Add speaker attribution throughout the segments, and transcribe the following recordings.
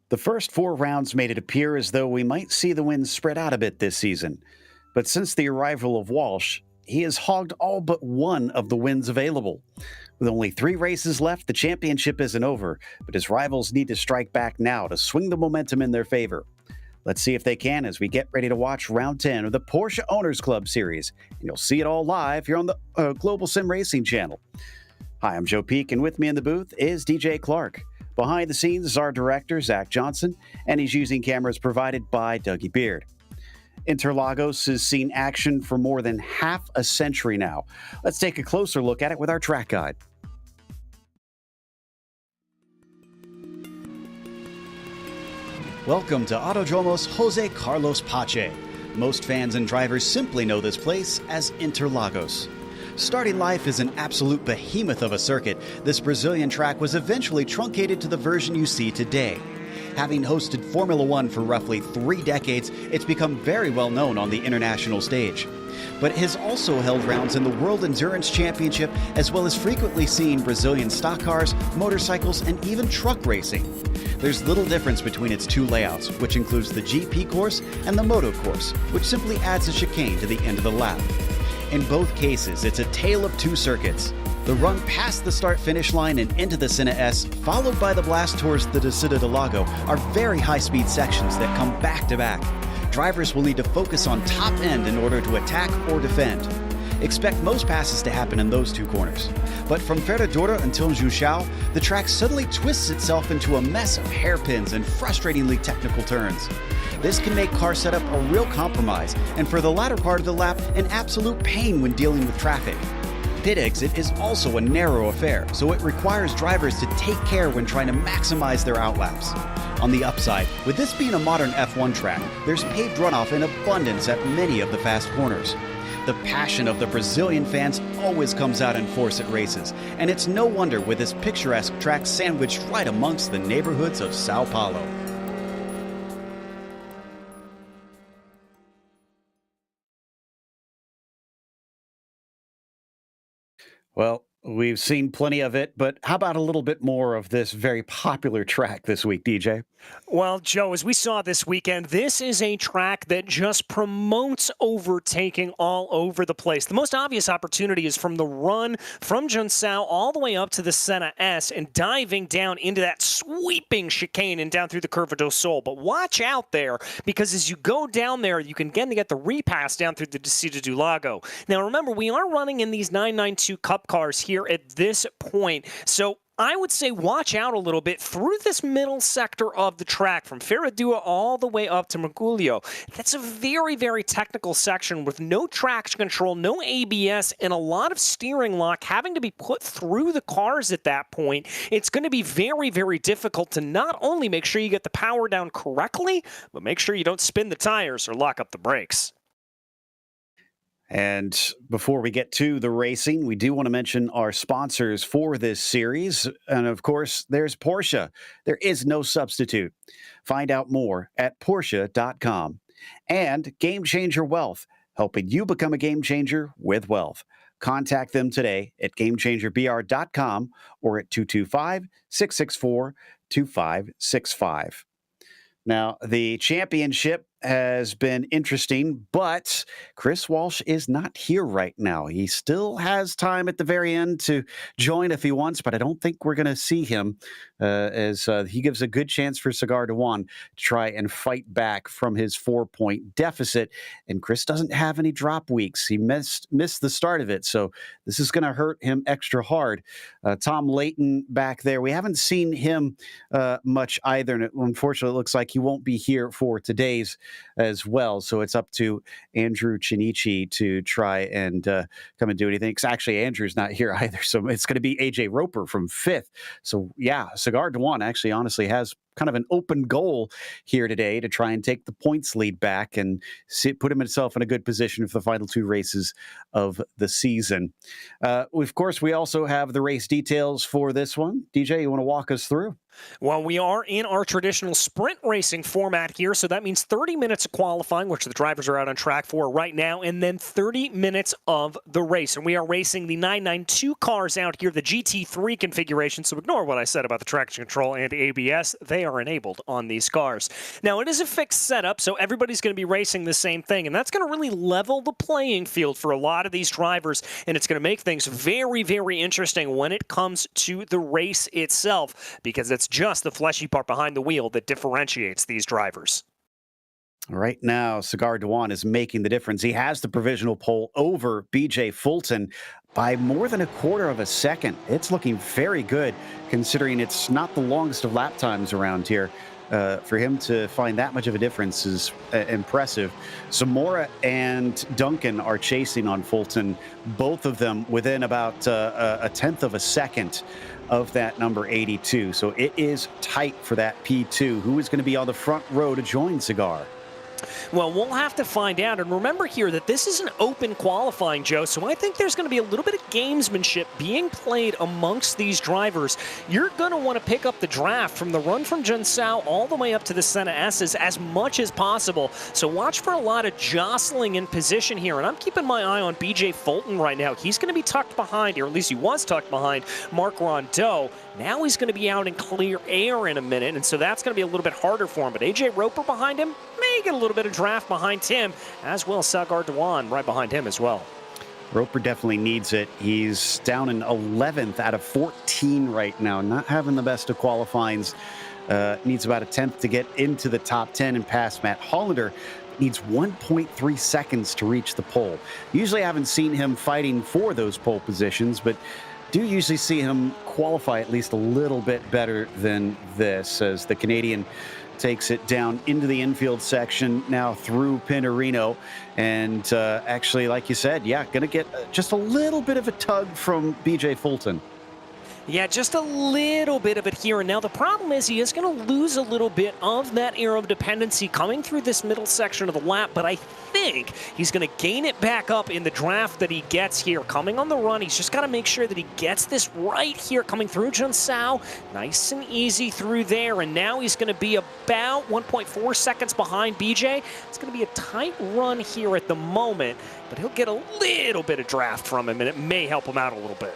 Speaker 1: The first four rounds made it appear as though we might see the wins spread out a bit this season. But since the arrival of Walsh, he has hogged all but one of the wins available. With only 3 races left, the championship isn't over, but his rivals need to strike back now to swing the momentum in their favor. Let's see if they can as we get ready to watch round 10 of the Porsche Owners Club Series. And you'll see it all live here on the Global Sim Racing Channel. Hi, I'm Joe Peak, and with me in the booth is DJ Clark. Behind the scenes is our director, Zach Johnson, and he's using cameras provided by Dougie Beard. Interlagos has seen action for more than half a century now. Let's take a closer look at it with our track guide. Welcome to Autodromos Jose Carlos Pache. Most fans and drivers simply know this place as Interlagos. Starting life as an absolute behemoth of a circuit, this Brazilian track was eventually truncated to the version you see today. Having hosted Formula One for roughly 3 decades, it's become very well known on the international stage. But it has also held rounds in the World Endurance Championship, as well as frequently seen Brazilian stock cars, motorcycles, and even truck racing. There's little difference between its 2 layouts, which includes the GP course and the Moto course, which simply adds a chicane to the end of the lap. In both cases, it's a tale of 2 circuits. The run past the start-finish line and into the Senna S, followed by the blast towards the Descida do Lago, are very high-speed sections that come back-to-back. Drivers will need to focus on top end in order to attack or defend. Expect most passes to happen in those 2 corners. But from Ferradura until Juchão, the track suddenly twists itself into a mess of hairpins and frustratingly technical turns. This can make car setup a real compromise, and for the latter part of the lap, an absolute pain when dealing with traffic. Pit exit is also a narrow affair, so it requires drivers to take care when trying to maximize their outlaps. On the upside, with this being a modern F1 track, there's paved runoff in abundance at many of the fast corners. The passion of the Brazilian fans always comes out in force at races, and it's no wonder with this picturesque track sandwiched right amongst the neighborhoods of Sao Paulo. Well, we've seen plenty of it, but how about a little bit more of this very popular track this week, DJ?
Speaker 2: Well, Joe, as we saw this weekend, this is a track that just promotes overtaking all over the place. The most obvious opportunity is from the run from Juncão all the way up to the Senna S and diving down into that sweeping chicane and down through the Curva do Sol. But watch out there, because as you go down there, you can again get the repass down through the Descida do Lago. Now, remember, we are running in these 992 Cup cars here at this point, so I would say watch out a little bit through this middle sector of the track from Ferradura all the way up to Mergulho. That's a very, very technical section with no traction control, no ABS, and a lot of steering lock having to be put through the cars at that point. It's going to be very, very difficult to not only make sure you get the power down correctly, but make sure you don't spin the tires or lock up the brakes.
Speaker 1: And before we get to the racing, we do want to mention our sponsors for this series. And of course, there's Porsche. There is no substitute. Find out more at Porsche.com. And Game Changer Wealth, helping you become a game changer with wealth. Contact them today at GameChangerBR.com or at 225-664-2565. Now, the championship has been interesting, but Chris Walsh is not here right now. He still has time at the very end to join if he wants, but I don't think we're going to see him as he gives a good chance for Cigar de Juan to try and fight back from his 4-point deficit. And Chris doesn't have any drop weeks. He missed the start of it, so this is going to hurt him extra hard. Tom Layton back there, we haven't seen him much either, and unfortunately it looks like he won't be here for today's as well. So it's up to Andrew Chinichi to try and come and do anything. Because actually, Andrew's not here either. So it's going to be AJ Roper from 5th. So yeah, Cigar de Juan actually honestly has kind of an open goal here today to try and take the points lead back and put himself in a good position for the final 2 races of the season. Of course, we also have the race details for this one. DJ, you want to walk us through?
Speaker 2: Well, we are in our traditional sprint racing format here, so that means 30 minutes of qualifying, which the drivers are out on track for right now, and then 30 minutes of the race. And we are racing the 992 cars out here, the GT3 configuration, so ignore what I said about the traction control and ABS. They are enabled on these cars. Now, it is a fixed setup, so everybody's going to be racing the same thing, and that's going to really level the playing field for a lot of these drivers, and it's going to make things very, very interesting when it comes to the race itself, because it's just the fleshy part behind the wheel that differentiates these drivers.
Speaker 1: Right now, Cigar Dewan is making the difference. He has the provisional pole over BJ Fulton by more than a quarter of a second. It's looking very good, considering it's not the longest of lap times around here. For him to find that much of a difference is impressive. Zamora and Duncan are chasing on Fulton, both of them within about a tenth of a second of that number 82. So it is tight for that P2. Who is going to be on the front row to join Cigar?
Speaker 2: Well, we'll have to find out. And remember here that this is an open qualifying, Joe, so I think there's going to be a little bit of gamesmanship being played amongst these drivers. You're going to want to pick up the draft from the run from Junsao all the way up to the Senna S's as much as possible. So watch for a lot of jostling in position here. And I'm keeping my eye on BJ Fulton right now. He's going to be tucked behind, or at least he was tucked behind, Mark Rondeau. Now he's going to be out in clear air in a minute, and so that's going to be a little bit harder for him. But AJ Roper behind him may get a little bit of draft behind him, as well as Cigar Dewan right behind him as well.
Speaker 1: Roper definitely needs it. He's down in 11th out of 14 right now, not having the best of qualifyings. Needs about a tenth to get into the top 10 and pass Matt Hollander. Needs 1.3 seconds to reach the pole. Usually I haven't seen him fighting for those pole positions, but do usually see him qualify at least a little bit better than this, as the Canadian takes it down into the infield section now through Pinarino. And actually, like you said, yeah, going to get just a little bit of a tug from BJ Fulton.
Speaker 2: Yeah, just a little bit of it here. And now the problem is he is going to lose a little bit of that aero dependency coming through this middle section of the lap, but I think he's going to gain it back up in the draft that he gets here. Coming on the run, he's just got to make sure that he gets this right here coming through Junsao. Nice and easy through there, and now he's going to be about 1.4 seconds behind BJ. It's going to be a tight run here at the moment, but he'll get a little bit of draft from him, and it may help him out a little bit.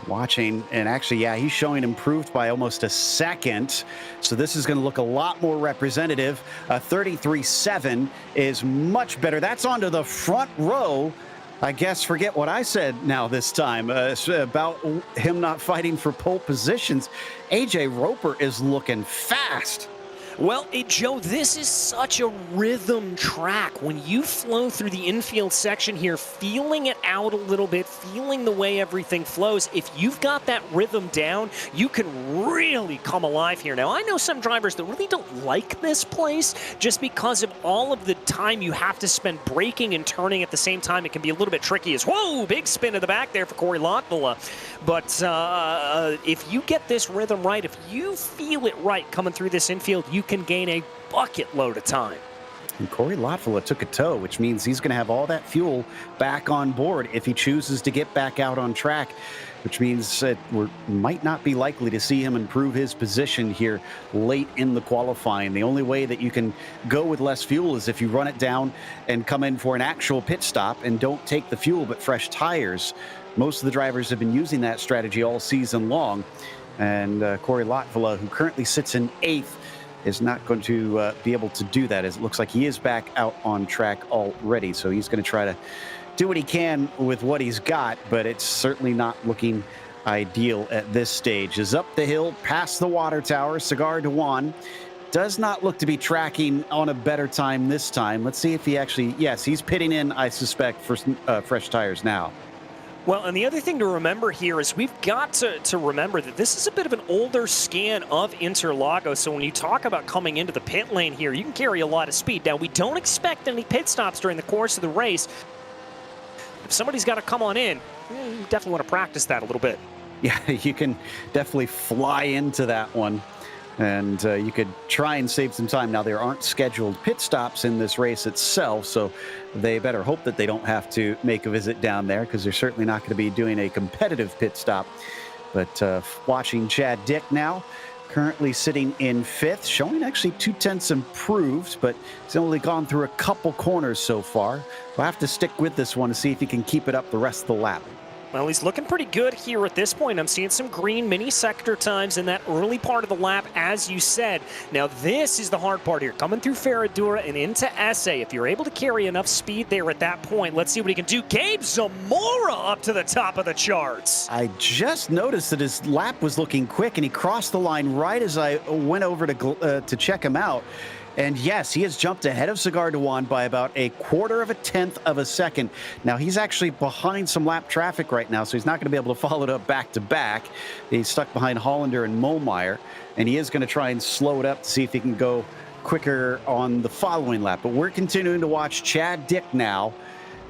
Speaker 1: Watching, and actually, yeah, he's showing improved by almost a second. So this is going to look a lot more representative. 33.7 is much better. That's onto the front row. I guess forget what I said now this time about him not fighting for pole positions. AJ Roper is looking fast.
Speaker 2: Well, Joe, this is such a rhythm track. When you flow through the infield section here, feeling it out a little bit, feeling the way everything flows, if you've got that rhythm down, you can really come alive here. Now, I know some drivers that really don't like this place just because of all of the time you have to spend braking and turning at the same time. It can be a little bit tricky as, whoa, big spin to the back there for Corey Lotvola. But if you get this rhythm right, if you feel it right coming through this infield, you can gain a bucket load of time.
Speaker 1: And Corey Lotvola took a tow, which means he's going to have all that fuel back on board if he chooses to get back out on track, which means that we might not be likely to see him improve his position here late in the qualifying. The only way that you can go with less fuel is if you run it down and come in for an actual pit stop and don't take the fuel but fresh tires. Most of the drivers have been using that strategy all season long. And Corey Lotvola, who currently sits in 8th, is not going to be able to do that, as it looks like he is back out on track already. So he's going to try to do what he can with what he's got, but it's certainly not looking ideal at this stage. Is up the hill, past the water tower. Cigar Dewan does not look to be tracking on a better time this time. Let's see if he actually, yes, he's pitting in, I suspect, for fresh tires now.
Speaker 2: Well, and the other thing to remember here is we've got to remember that this is a bit of an older scan of Interlagos. So when you talk about coming into the pit lane here, you can carry a lot of speed. Now, we don't expect any pit stops during the course of the race. If somebody's got to come on in, you definitely want to practice that a little bit.
Speaker 1: Yeah, you can definitely fly into that one. And you could try and save some time. Now, there aren't scheduled pit stops in this race itself, so they better hope that they don't have to make a visit down there, because they're certainly not going to be doing a competitive pit stop. But watching Chad Dick now, currently sitting in 5th, showing actually 0.2 improved, but he's only gone through a couple corners so far. We'll have to stick with this one to see if he can keep it up the rest of the lap.
Speaker 2: Well, he's looking pretty good here at this point. I'm seeing some green mini sector times in that early part of the lap, as you said. Now, this is the hard part here. Coming through Ferradura and into SA. If you're able to carry enough speed there at that point, let's see what he can do. Gabe Zamora up to the top of the charts.
Speaker 1: I just noticed that his lap was looking quick, and he crossed the line right as I went over to check him out. And yes, he has jumped ahead of Cigar Dewan by about 1/4 of a second. Now, he's actually behind some lap traffic right now, so he's not going to be able to follow it up back-to-back. He's stuck behind Hollander and Mollmeyer, and he is going to try and slow it up to see if he can go quicker on the following lap. But we're continuing to watch Chad Dick now,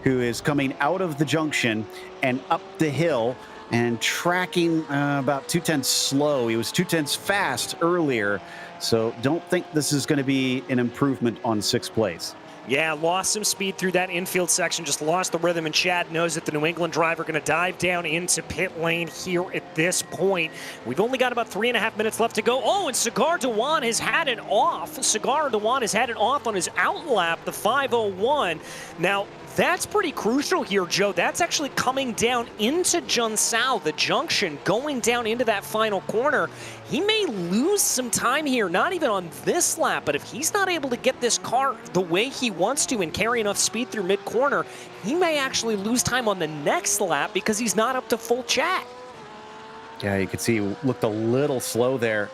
Speaker 1: who is coming out of the junction and up the hill and tracking about 2/10 slow. He was 2/10 fast earlier. So don't think this is going to be an improvement on 6th place.
Speaker 2: Yeah, lost some speed through that infield section, just lost the rhythm, and Chad knows that the New England driver going to dive down into pit lane here at this point. We've only got about 3.5 minutes left to go. Oh, and Cigar Dewan has had it off. Cigar Dewan has had it off on his out lap, the 5:01. Now, that's pretty crucial here, Joe. That's actually coming down into Junsao, the junction, going down into that final corner. He may lose some time here, not even on this lap, but if he's not able to get this car the way he wants to and carry enough speed through mid-corner, he may actually lose time on the next lap because he's not up to full chat.
Speaker 1: Yeah, you can see he looked a little slow there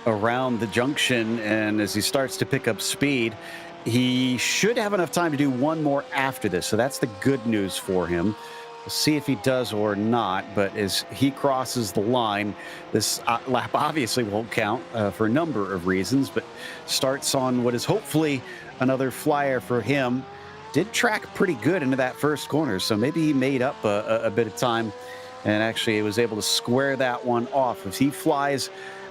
Speaker 1: around the junction, and as he starts to pick up speed, he should have enough time to do one more after this, so that's the good news for him. We'll see if he does or not, but as he crosses the line, this lap obviously won't count for a number of reasons, but starts on what is hopefully another flyer for him. Did track pretty good into that first corner, so maybe he made up a bit of time and actually was able to square that one off. If he flies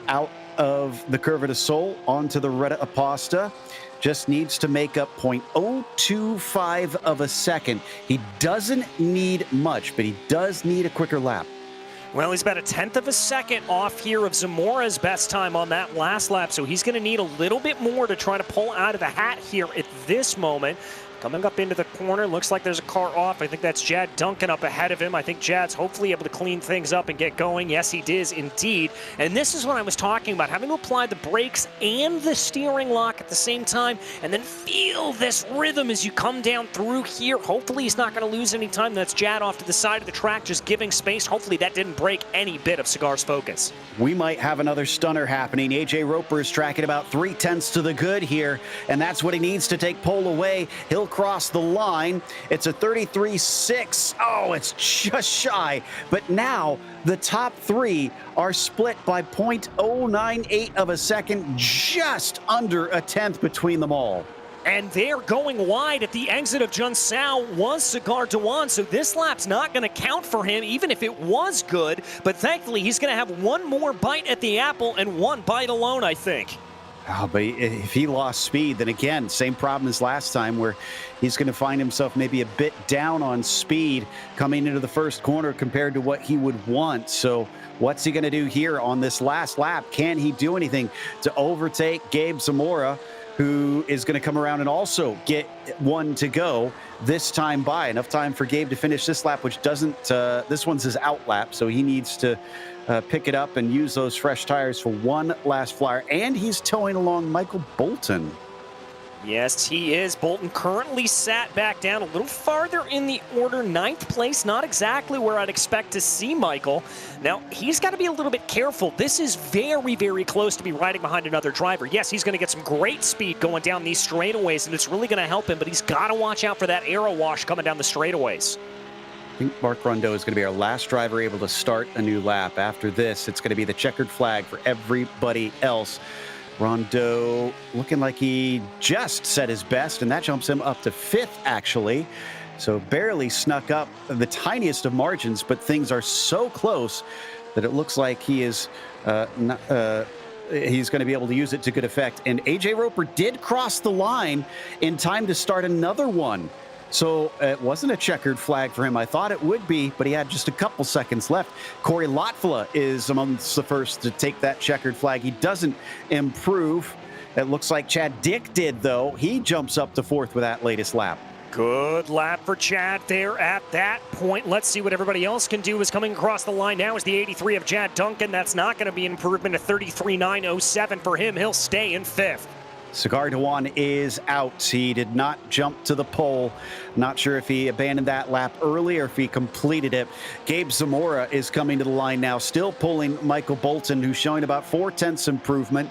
Speaker 1: out of the Curva de Sol onto the Retta Aposta, just needs to make up 0.025 of a second. He doesn't need much, but he does need a quicker lap.
Speaker 2: Well, he's about 1/10 of a second off here of Zamora's best time on that last lap, so he's going to need a little bit more to try to pull out of the hat here at this moment. Coming up into the corner, looks like there's a car off. I think that's Jad Duncan up ahead of him. I think Jad's hopefully able to clean things up and get going. Yes, he does indeed. And this is what I was talking about, having to apply the brakes and the steering lock at the same time, and then feel this rhythm as you come down through here. Hopefully he's not going to lose any time. That's Jad off to the side of the track, just giving space. Hopefully that didn't break any bit of Cigar's focus.
Speaker 1: We might have another stunner happening. AJ Roper is tracking about 3/10 to the good here, and that's what he needs to take pole away. He'll cross the line. It's a 33.6. Oh, it's just shy. But now the top three are split by 0.098 of a second, just under 1/10 between them all.
Speaker 2: And they're going wide at the exit of Junsao was Cigar Dewan, so this lap's not going to count for him, even if it was good. But thankfully, he's going to have one more bite at the apple and one bite alone, I think.
Speaker 1: Oh, but if he lost speed, then again, same problem as last time, where he's going to find himself maybe a bit down on speed coming into the first corner compared to what he would want. So what's he going to do here on this last lap? Can he do anything to overtake Gabe Zamora, who is going to come around and also get one to go this time by? Enough time for Gabe to finish this lap, which doesn't, this one's his out lap, so he needs to pick it up and use those fresh tires for one last flyer. And he's towing along Michael Bolton.
Speaker 2: Yes, he is. Bolton currently sat back down a little farther in the order, 9th place, not exactly where I'd expect to see Michael. Now, he's got to be a little bit careful. This is very, very close to be riding behind another driver. Yes, he's going to get some great speed going down these straightaways, and it's really going to help him, but he's got to watch out for that aero wash coming down the straightaways.
Speaker 1: I think Mark Rondeau is going to be our last driver able to start a new lap. After this, it's going to be the checkered flag for everybody else. Rondeau looking like he just set his best, and that jumps him up to 5th, actually. So barely snuck up the tiniest of margins, but things are so close that it looks like he is he's going to be able to use it to good effect. And AJ Roper did cross the line in time to start another one. So it wasn't a checkered flag for him. I thought it would be, but he had just a couple seconds left. Corey Lotfla is amongst the first to take that checkered flag. He doesn't improve. It looks like Chad Dick did, though. He jumps up to 4th with that latest lap.
Speaker 2: Good lap for Chad there at that point. Let's see what everybody else can do. Is coming across the line now is the 83 of Chad Duncan. That's not going to be an improvement to 33.907 for him. He'll stay in 5th.
Speaker 1: Cigar Dewan is out. He did not jump to the pole. Not sure if he abandoned that lap early or if he completed it. Gabe Zamora is coming to the line now, still pulling Michael Bolton, who's showing about 0.4 improvement.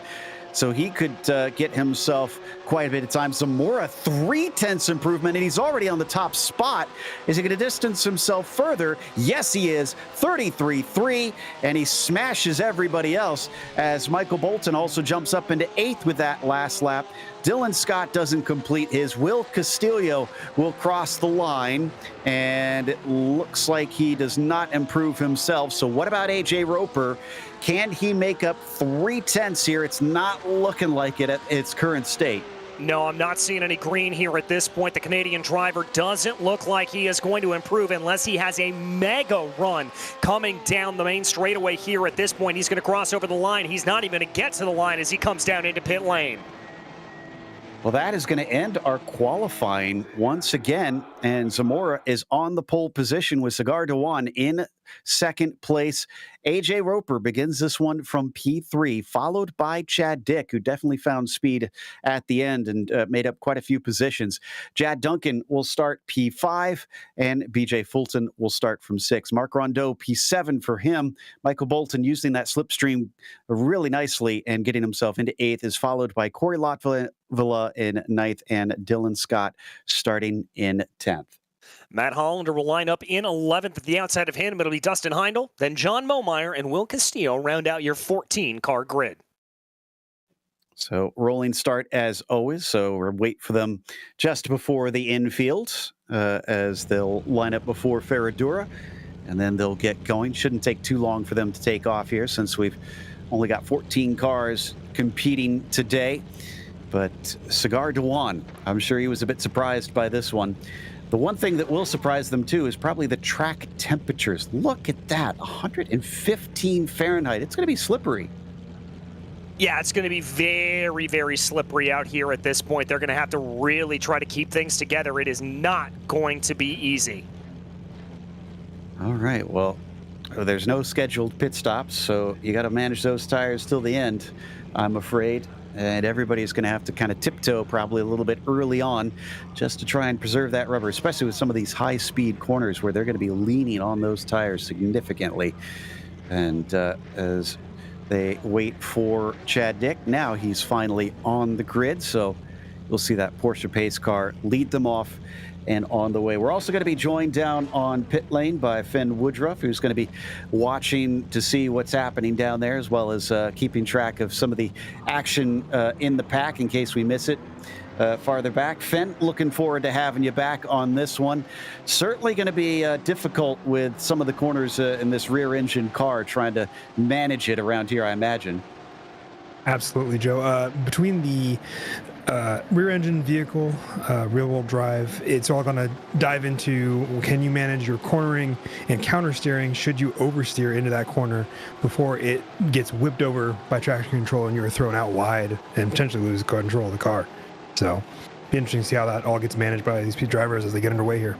Speaker 1: So he could get himself quite a bit of time. Zamora, 0.3 improvement, and he's already on the top spot. Is he going to distance himself further? Yes, he is. 33.3, and he smashes everybody else as Michael Bolton also jumps up into 8th with that last lap. Dylan Scott doesn't complete his. Will Castillo will cross the line, and it looks like he does not improve himself. So what about AJ Roper? Can he make up 0.3 here? It's not looking like it at its current state.
Speaker 2: No, I'm not seeing any green here at this point. The Canadian driver doesn't look like he is going to improve unless he has a mega run coming down the main straightaway here at this point. He's going to cross over the line. He's not even going to get to the line as he comes down into pit lane.
Speaker 1: Well, that is going to end our qualifying once again, and Zamora is on the pole position with Cigar Dewan in 2nd place. AJ Roper begins this one from P3, followed by Chad Dick, who definitely found speed at the end and made up quite a few positions. Chad Duncan will start P5, and BJ Fulton will start from 6. Mark Rondeau, P7 for him. Michael Bolton using that slipstream really nicely and getting himself into 8th is followed by Corey Lotvilla in 9th and Dylan Scott starting in 10th.
Speaker 2: Matt Hollander will line up in 11th at the outside of him. It'll be Dustin Heindel, then John Momeyer, and Will Castillo round out your 14-car grid.
Speaker 1: So rolling start as always. So we'll wait for them just before the infield as they'll line up before Ferradura, and then they'll get going. Shouldn't take too long for them to take off here since we've only got 14 cars competing today. But Cigar Dewan, I'm sure he was a bit surprised by this one. The one thing that will surprise them, too, is probably the track temperatures. Look at that, 115 Fahrenheit. It's going to be slippery.
Speaker 2: Yeah, it's going to be very, very slippery out here at this point. They're going to have to really try to keep things together. It is not going to be easy.
Speaker 1: All right, well, there's no scheduled pit stops, so you got to manage those tires till the end, I'm afraid. And everybody's going to have to kind of tiptoe probably a little bit early on just to try and preserve that rubber, especially with some of these high-speed corners where they're going to be leaning on those tires significantly. And as they wait for Chad Dick, now he's finally on the grid, so you'll see that Porsche pace car lead them off and on the way. We're also going to be joined down on pit lane by Finn Woodruff, who's going to be watching to see what's happening down there, as well as keeping track of some of the action in the pack in case we miss it farther back. Finn, looking forward to having you back on this one. Certainly going to be difficult with some of the corners in this rear-engine car, trying to manage it around here, I imagine.
Speaker 3: Absolutely, Joe. Between the rear-engine vehicle, rear-wheel drive, it's all going to dive into, can you manage your cornering and counter-steering should you oversteer into that corner before it gets whipped over by traction control and you're thrown out wide and potentially lose control of the car. So, be interesting to see how that all gets managed by these drivers as they get underway here.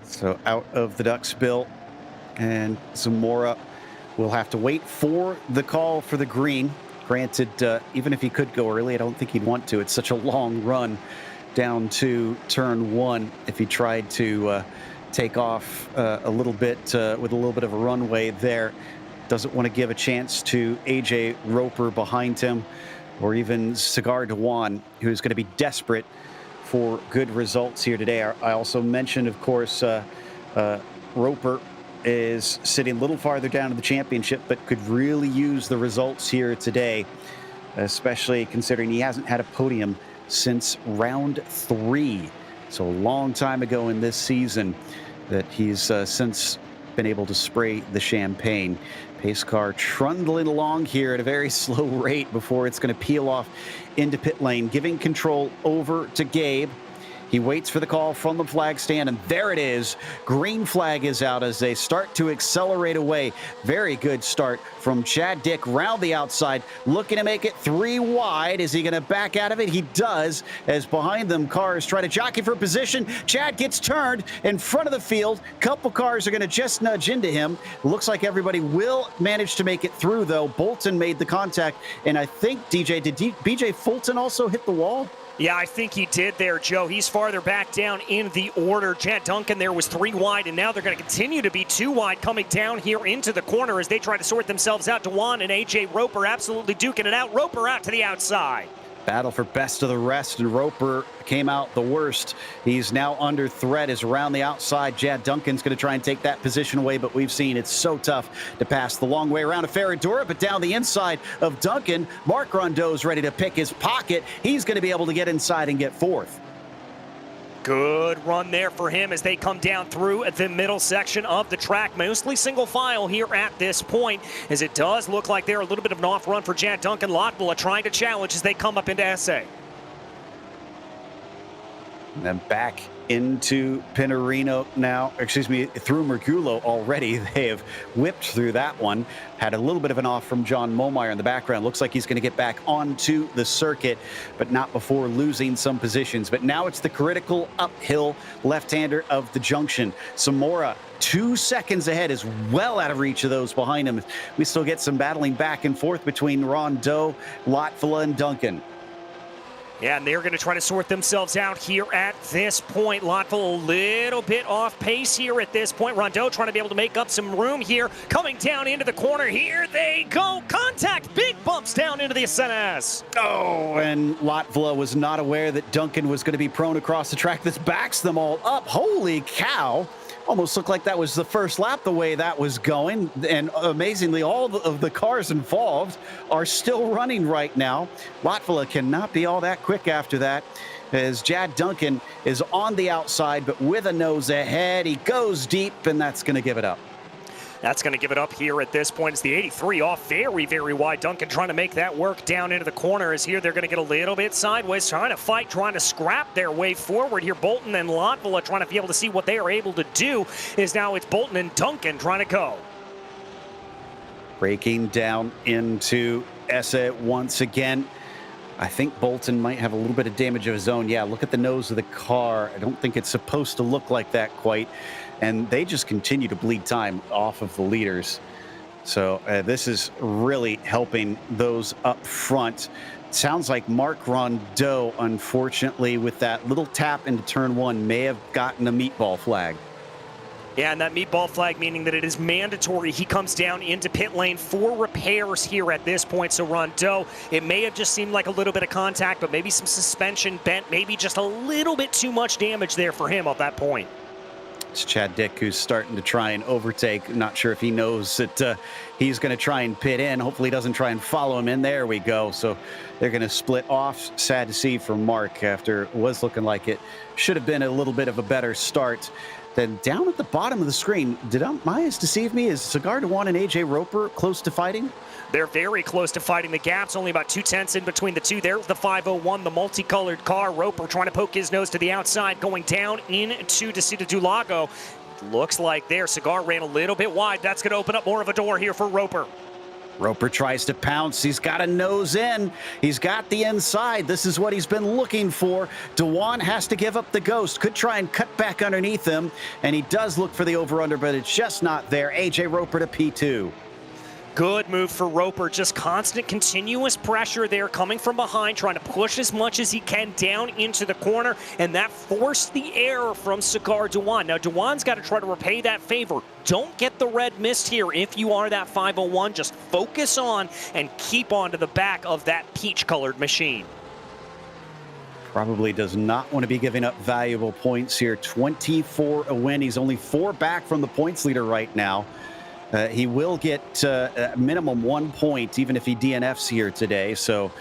Speaker 1: So out of the duck spill, and Zamora will have to wait for the call for the green. Granted, even if he could go early, I don't think he'd want to. It's such a long run down to turn 1. If he tried to take off a little bit with a little bit of a runway there, doesn't want to give a chance to AJ Roper behind him, or even Cigar Dewan, who's going to be desperate for good results here today. I also mentioned, of course, Roper is sitting a little farther down in the championship, but could really use the results here today, especially considering he hasn't had a podium since round 3. So a long time ago in this season that he's since been able to spray the champagne. Pace car trundling along here at a very slow rate before it's going to peel off into pit lane, giving control over to Gabe. He waits for the call from the flag stand, and there it is. Green flag is out as they start to accelerate away. Very good start from Chad Dick round the outside, looking to make it 3 wide. Is he going to back out of it? He does, as behind them cars try to jockey for position. Chad gets turned in front of the field. Couple cars are going to just nudge into him. Looks like everybody will manage to make it through, though. Bolton made the contact, and I think, DJ, did BJ Fulton also hit the wall?
Speaker 2: Yeah, I think he did there, Joe. He's farther back down in the order. Chad Duncan there was 3 wide, and now they're going to continue to be 2 wide coming down here into the corner as they try to sort themselves out. Dewan and AJ Roper absolutely duking it out. Roper out to the outside.
Speaker 1: Battle for best of the rest, and Roper came out the worst. He's now under threat as around the outside. Chad Duncan's going to try and take that position away, but we've seen it's so tough to pass the long way around to Ferradura, but down the inside of Duncan, Mark Rondeau's ready to pick his pocket. He's going to be able to get inside and get 4th.
Speaker 2: Good run there for him as they come down through the middle section of the track. Mostly single file here at this point, as it does look like they're a little bit of an off run for Chad Duncan. Lockville trying to challenge as they come up into SA.
Speaker 1: And then back into Pinarino now, through Mergulo already. They have whipped through that one. Had a little bit of an off from John Momeyer in the background. Looks like he's going to get back onto the circuit, but not before losing some positions. But now it's the critical uphill left-hander of the junction. Samora 2 seconds ahead, is well out of reach of those behind him. We still get some battling back and forth between Rondeau, Lotvilla, and Duncan.
Speaker 2: Yeah, and they're going to try to sort themselves out here at this point. Lotville a little bit off pace here at this point. Rondeau trying to be able to make up some room here. Coming down into the corner. Here they go. Contact. Big bumps down into the SNS.
Speaker 1: Oh, and Lotvilla was not aware that Duncan was going to be prone across the track. This backs them all up. Holy cow. Almost looked like that was the first lap the way that was going. And amazingly, all of the cars involved are still running right now. Lotvilla cannot be all that quick after that, as Chad Duncan is on the outside, but with a nose ahead. He goes deep, and that's going to give it up.
Speaker 2: That's going to give it up here at this point. It's the 83 off very, very wide. Duncan trying to make that work down into the corner. As here they're going to get a little bit sideways, trying to fight, trying to scrap their way forward here. Bolton and Lotvilla trying to be able to see what they are able to do. Is now it's Bolton and Duncan trying to go.
Speaker 1: Breaking down into Essa once again. I think Bolton might have a little bit of damage of his own. Yeah, look at the nose of the car. I don't think it's supposed to look like that quite. And they just continue to bleed time off of the leaders. So this is really helping those up front. Sounds like Mark Rondeau, unfortunately, with that little tap into turn 1, may have gotten a meatball flag.
Speaker 2: Yeah, and that meatball flag meaning that it is mandatory. He comes down into pit lane for repairs here at this point. So Rondeau, it may have just seemed like a little bit of contact, but maybe some suspension bent, maybe just a little bit too much damage there for him at that point.
Speaker 1: It's Chad Dick who's starting to try and overtake. Not sure if he knows that he's going to try and pit in. Hopefully he doesn't try and follow him in. There we go. So they're going to split off. Sad to see for Mark after it was looking like it should have been a little bit of a better start. Then down at the bottom of the screen, did my eyes deceive me? Is Cigar Dewan and AJ Roper close to fighting?
Speaker 2: They're very close to fighting. The gap's only about 2/10 in between the two. There's the 501, the multicolored car. Roper trying to poke his nose to the outside, going down into Desida do Lago. Looks like there, Cigar ran a little bit wide. That's going to open up more of a door here for Roper.
Speaker 1: Roper tries to pounce. He's got a nose in. He's got the inside. This is what he's been looking for. Dewan has to give up the ghost. Could try and cut back underneath him. And he does look for the over-under, but it's just not there. AJ Roper to P2.
Speaker 2: Good move for Roper. Just constant, continuous pressure there coming from behind, trying to push as much as he can down into the corner, and that forced the error from Cigar Dewan. Now, Dewan's got to try to repay that favor. Don't get the red mist here if you are that 501. Just focus on and keep on to the back of that peach-colored machine.
Speaker 1: Probably does not want to be giving up valuable points here. 24 a win. He's only 4 back from the points leader right now. He will get minimum 1 point even if he DNFs here today. So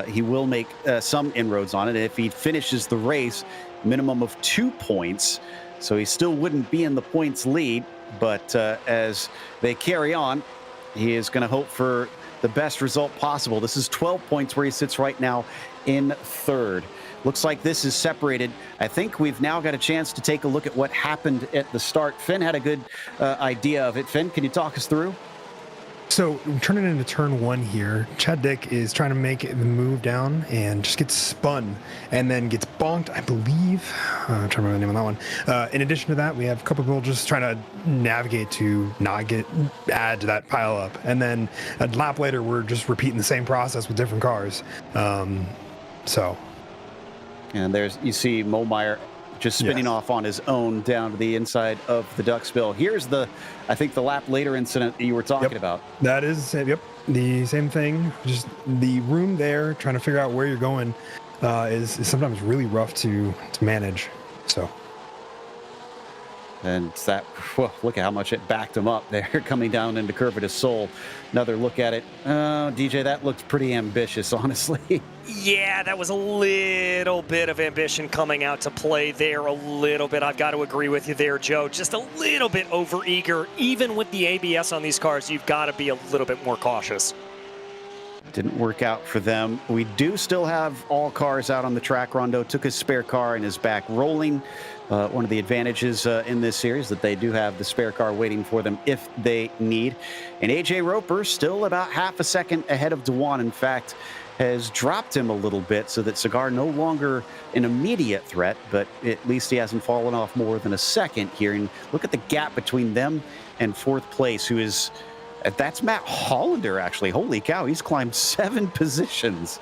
Speaker 1: he will make some inroads on it. If he finishes the race, minimum of 2 points. So he still wouldn't be in the points lead. But as they carry on, he is going to hope for the best result possible. This is 12 points where he sits right now in third. Looks like this is separated. I think we've now got a chance to take a look at what happened at the start. Finn had a good idea of it. Finn, can you talk us through?
Speaker 3: So turning into turn one here, Chad Dick is trying to make the move down and just gets spun and then gets bonked, I believe. I'm trying to remember the name on that one. In addition to that, we have a couple people just trying to navigate to not add to that pile up. And then a lap later, we're just repeating the same process with different cars.
Speaker 1: And you see Momeyer just spinning off on his own down to the inside of the duckspill. Here's I think the lap later incident that you were talking about.
Speaker 3: That is, the same thing. Just the room there, trying to figure out where you're going is sometimes really rough to manage. So.
Speaker 1: And look at how much it backed him up there, coming down into Curva de Sol. Another look at it. DJ, that looked pretty ambitious, honestly.
Speaker 2: Yeah, that was a little bit of ambition coming out to play there, a little bit. I've got to agree with you there, Joe. Just a little bit overeager. Even with the ABS on these cars, you've got to be a little bit more cautious.
Speaker 1: Didn't work out for them. We do still have all cars out on the track. Rondo took his spare car and is back rolling. One of the advantages in this series that they do have the spare car waiting for them if they need. And AJ Roper still about half a second ahead of Dewan. In fact, has dropped him a little bit so that Cigar no longer an immediate threat, but at least he hasn't fallen off more than a second here. And look at the gap between them and fourth place, who is, that's Matt Hollander, actually. Holy cow, he's climbed 7 positions.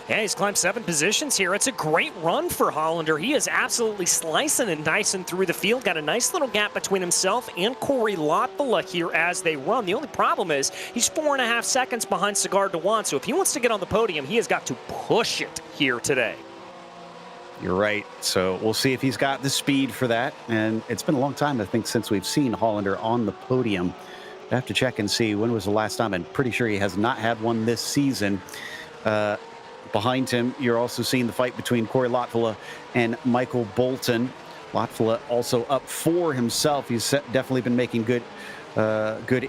Speaker 2: Yeah, he's climbed 7 positions here. It's a great run for Hollander. He is absolutely slicing and dicing through the field. Got a nice little gap between himself and Corey Lotvala here as they run. The only problem is he's 4.5 seconds behind Cigar Dewan. So if he wants to get on the podium, he has got to push it here today.
Speaker 1: You're right. So we'll see if he's got the speed for that. And it's been a long time, I think, since we've seen Hollander on the podium. I have to check and see when was the last time. I'm pretty sure he has not had one this season. Behind him, you're also seeing the fight between Corey Lotvala and Michael Bolton. Lotvala also up 4 himself. He's definitely been making good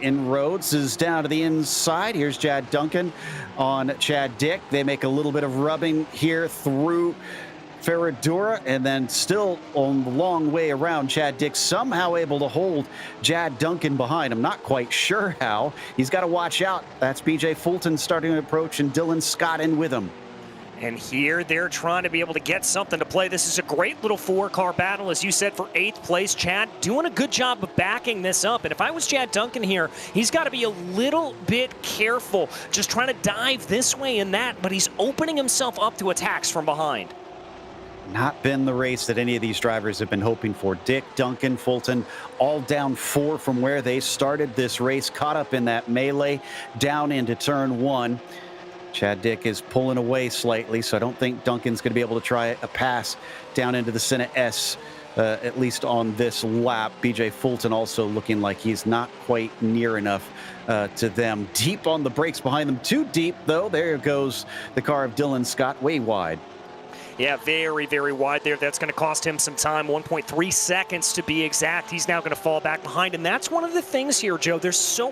Speaker 1: inroads. Is down to the inside. Here's Chad Duncan on Chad Dick. They make a little bit of rubbing here through Ferradura, and then still on the long way around, Chad Dick somehow able to hold Chad Duncan behind. I'm not quite sure how. He's got to watch out. That's BJ Fulton starting to approach, and Dylan Scott in with him.
Speaker 2: And here they're trying to be able to get something to play. This is a great little 4-car battle, as you said, for 8th place. Chad doing a good job of backing this up. And if I was Chad Duncan here, he's got to be a little bit careful, just trying to dive this way and that, but he's opening himself up to attacks from behind.
Speaker 1: Not been the race that any of these drivers have been hoping for. Dick, Duncan, Fulton, all down 4 from where they started this race, caught up in that melee down into turn 1. Chad Dick is pulling away slightly, so I don't think Duncan's going to be able to try a pass down into the Senna S, at least on this lap. BJ Fulton also looking like he's not quite near enough to them. Deep on the brakes behind them. Too deep, though. There goes the car of Dylan Scott, way wide.
Speaker 2: Yeah, very, very wide there. That's going to cost him some time, 1.3 seconds to be exact. He's now going to fall back behind, and that's one of the things here, Joe.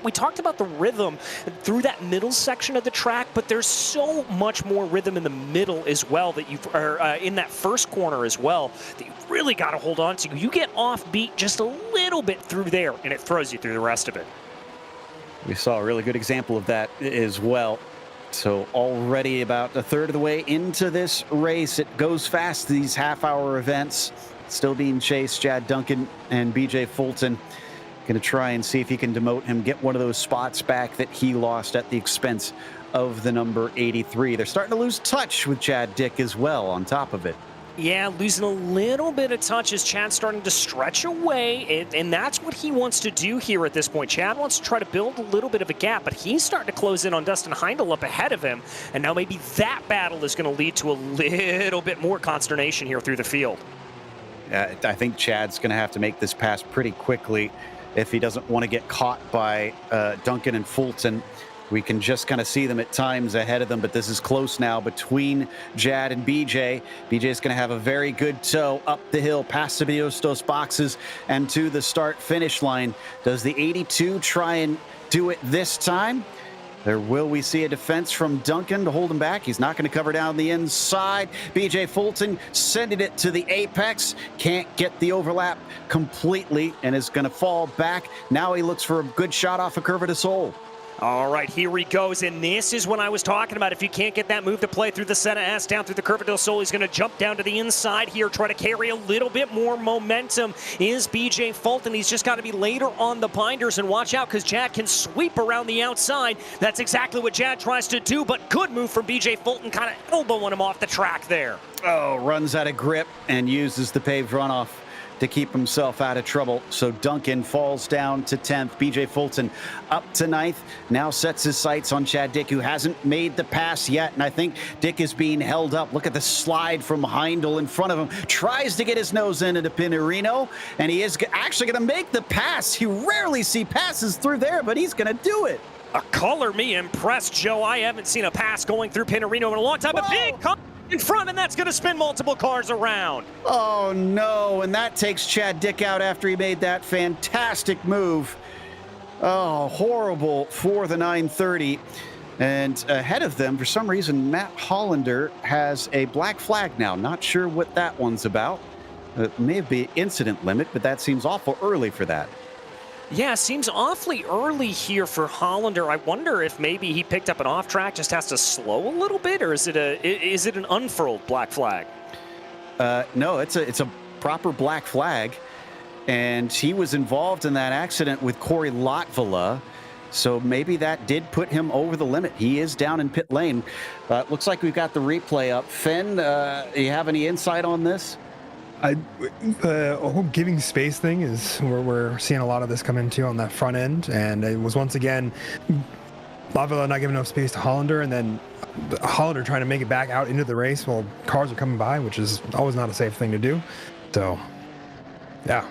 Speaker 2: We talked about the rhythm through that middle section of the track, but there's so much more rhythm in the middle as well that in that first corner as well that you've really got to hold on to. You get off beat just a little bit through there, and it throws you through the rest of it.
Speaker 1: We saw a really good example of that as well. So already about a third of the way into this race. It goes fast, these half-hour events. Still being chased, Chad Duncan and BJ Fulton. Going to try and see if he can demote him, get one of those spots back that he lost at the expense of the number 83. They're starting to lose touch with Chad Dick as well on top of it.
Speaker 2: Yeah, losing a little bit of touch as Chad's starting to stretch away, and that's what he wants to do here at this point. Chad wants to try to build a little bit of a gap, but he's starting to close in on Dustin Heindel up ahead of him, and now maybe that battle is going to lead to a little bit more consternation here through the field.
Speaker 1: I think Chad's going to have to make this pass pretty quickly if he doesn't want to get caught by Duncan and Fulton. We can just kind of see them at times ahead of them, but this is close now between Chad and BJ. BJ's going to have a very good tow up the hill, past the Biostos boxes, and to the start-finish line. Does the 82 try and do it this time? Will we see a defense from Duncan to hold him back? He's not going to cover down the inside. BJ Fulton sending it to the apex. Can't get the overlap completely and is going to fall back. Now he looks for a good shot off a Curva de Sol.
Speaker 2: All right, here he goes, and this is what I was talking about. If you can't get that move to play through the Senna S, down through the Curva del Sol, he's going to jump down to the inside here, try to carry a little bit more momentum. Is BJ Fulton. He's just got to be later on the binders, and watch out because Jad can sweep around the outside. That's exactly what Jad tries to do, but good move from BJ Fulton, kind of elbowing him off the track there.
Speaker 1: Oh, runs out of grip and uses the paved runoff to keep himself out of trouble. So Duncan falls down to 10th. BJ Fulton up to 9th. Now sets his sights on Chad Dick, who hasn't made the pass yet. And I think Dick is being held up. Look at the slide from Heindel in front of him. Tries to get his nose into Pinarino, and he is actually going to make the pass. You rarely see passes through there, but he's going to do it.
Speaker 2: Color me impressed, Joe. I haven't seen a pass going through Pinarino in a long time.
Speaker 1: Whoa.
Speaker 2: A big in front, and that's going to spin multiple cars around.
Speaker 1: Oh, no, and that takes Chad Dick out after he made that fantastic move. Oh, horrible for the 930. And ahead of them, for some reason, Matt Hollander has a black flag now. Not sure what that one's about. It may be incident limit, but that seems awful early for that.
Speaker 2: Yeah, seems awfully early here for Hollander. I wonder if maybe he picked up an off track, just has to slow a little bit, or is it an unfurled black flag?
Speaker 1: No, it's a proper black flag, and he was involved in that accident with Corey Lotvala, so maybe that did put him over the limit. He is down in pit lane. Looks like we've got the replay up. Finn, you have any insight on this?
Speaker 3: The whole giving space thing is where we're seeing a lot of this come into on that front end, and it was once again Lavilla not giving enough space to Hollander, and then Hollander trying to make it back out into the race while cars are coming by, which is always not a safe thing to do. So, yeah.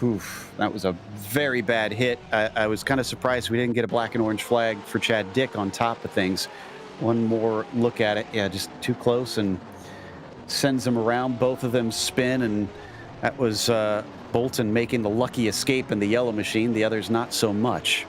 Speaker 1: Oof, that was a very bad hit. I was kind of surprised we didn't get a black and orange flag for Chad Dick on top of things. One more look at it. Yeah, just too close and sends them around. Both of them spin, and that was Bolton making the lucky escape in the yellow machine. The others not so much.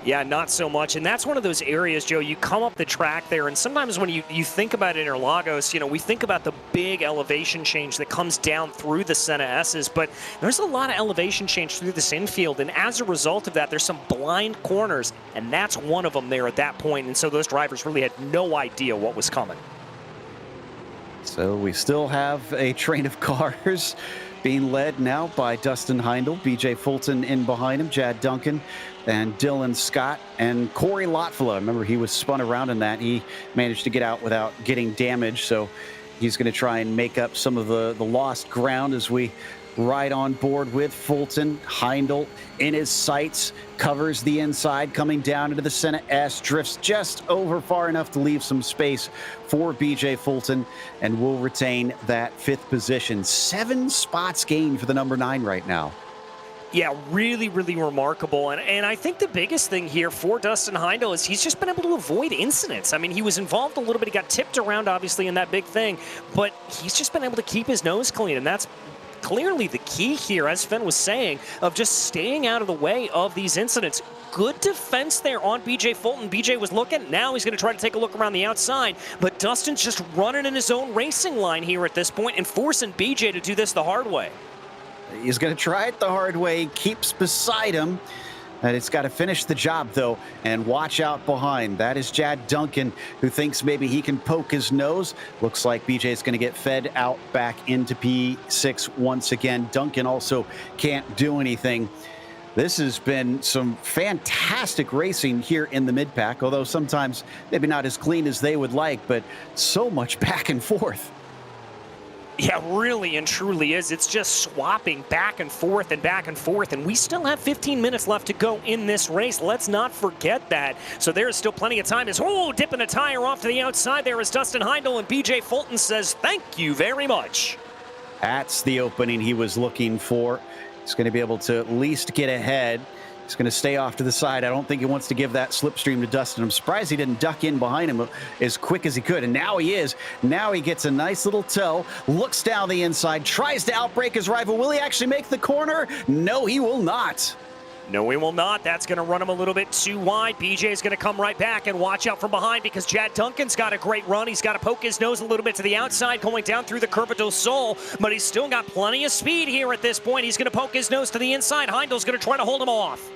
Speaker 2: Yeah, not so much. And that's one of those areas, Joe, you come up the track there, and sometimes when you think about Interlagos, you know, we think about the big elevation change that comes down through the Senna S's, but there's a lot of elevation change through this infield, and as a result of that, there's some blind corners, and that's one of them there at that point, and so those drivers really had no idea what was coming.
Speaker 1: So we still have a train of cars being led now by Dustin Heindel, BJ Fulton in behind him, Jad Duncan, and Dylan Scott, and Corey Lotvala. Remember, he was spun around in that. He managed to get out without getting damaged, so he's going to try and make up some of the lost ground as we ride on board with Fulton. Heindel in his sights, covers the inside, coming down into the Senna S, drifts just over far enough to leave some space for BJ Fulton, and will retain that 5th position. 7 spots gained for the number 9 right now.
Speaker 2: Yeah, really, really remarkable. And I think the biggest thing here for Dustin Heindel is he's just been able to avoid incidents. I mean, he was involved a little bit. He got tipped around, obviously, in that big thing. But he's just been able to keep his nose clean. And that's clearly the key here, as Finn was saying, of just staying out of the way of these incidents. Good defense there on BJ Fulton. BJ was looking. Now he's going to try to take a look around the outside. But Dustin's just running in his own racing line here at this point and forcing BJ to do this the hard way.
Speaker 1: He's going to try it the hard way. Keeps beside him. And it's got to finish the job, though, and watch out behind. That is Jad Duncan, who thinks maybe he can poke his nose. Looks like BJ is going to get fed out back into P6 once again. Duncan also can't do anything. This has been some fantastic racing here in the mid-pack, although sometimes maybe not as clean as they would like, but so much back and forth.
Speaker 2: Yeah, really and truly is. It's just swapping back and forth, and we still have 15 minutes left to go in this race. Let's not forget that. So there is still plenty of time. Dipping a tire off to the outside there is Dustin Heindel, and BJ Fulton says, thank you very much.
Speaker 1: That's the opening he was looking for. He's going to be able to at least get ahead. He's going to stay off to the side. I don't think he wants to give that slipstream to Dustin. I'm surprised he didn't duck in behind him as quick as he could. And now he is. Now he gets a nice little toe, looks down the inside, tries to outbrake his rival. Will he actually make the corner? No, he will not.
Speaker 2: No, we will not. That's going to run him a little bit too wide. BJ's going to come right back and watch out from behind because Chad Duncan's got a great run. He's got to poke his nose a little bit to the outside going down through the Curva do Sol, but he's still got plenty of speed here at this point. He's going to poke his nose to the inside. Heindel's going to try to hold him off.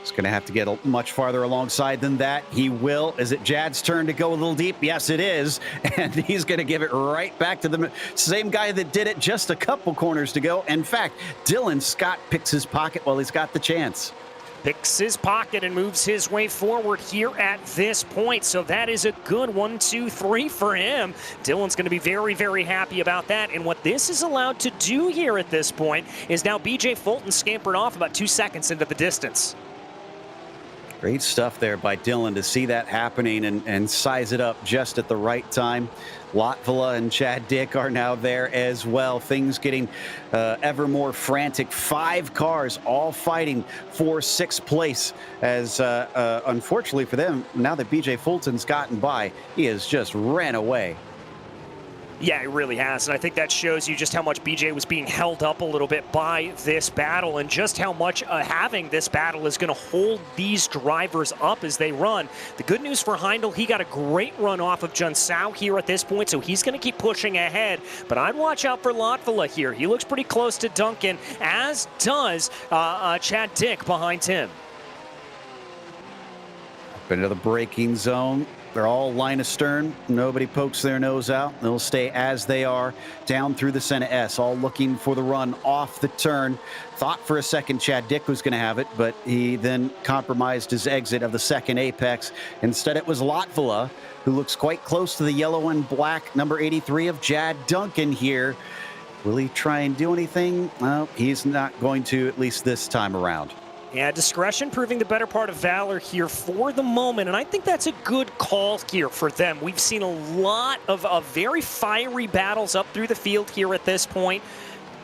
Speaker 1: He's going to have to get much farther alongside than that. He will. Is it Jad's turn to go a little deep? Yes, it is. And he's going to give it right back to the same guy that did it just a couple corners to go. In fact, Dylan Scott picks his pocket while he's got the chance.
Speaker 2: Picks his pocket and moves his way forward here at this point. So that is a good 1, 2, 3 for him. Dylan's going to be very, very happy about that. And what this is allowed to do here at this point is now BJ Fulton scampered off about 2 seconds into the distance.
Speaker 1: Great stuff there by Dylan to see that happening and size it up just at the right time. Latvala and Chad Dick are now there as well. Things getting ever more frantic. 5 cars all fighting for 6th place as unfortunately for them, now that BJ Fulton's gotten by, he has just ran away.
Speaker 2: Yeah, it really has, and I think that shows you just how much BJ was being held up a little bit by this battle and just how much having this battle is going to hold these drivers up as they run. The good news for Heindel, he got a great run off of Junsao here at this point, so he's going to keep pushing ahead, but I'd watch out for Latvala here. He looks pretty close to Duncan, as does Chad Dick behind him.
Speaker 1: Up into the braking zone. They're all line astern. Nobody pokes their nose out. They'll stay as they are down through the Senna S, all looking for the run off the turn. Thought for a second Chad Dick was going to have it, but he then compromised his exit of the second apex. Instead, it was Latvala, who looks quite close to the yellow and black number 83 of Chad Duncan here. Will he try and do anything? Well, he's not going to, at least this time around.
Speaker 2: Yeah, discretion proving the better part of valor here for the moment, and I think that's a good call here for them. We've seen a lot of very fiery battles up through the field here at this point.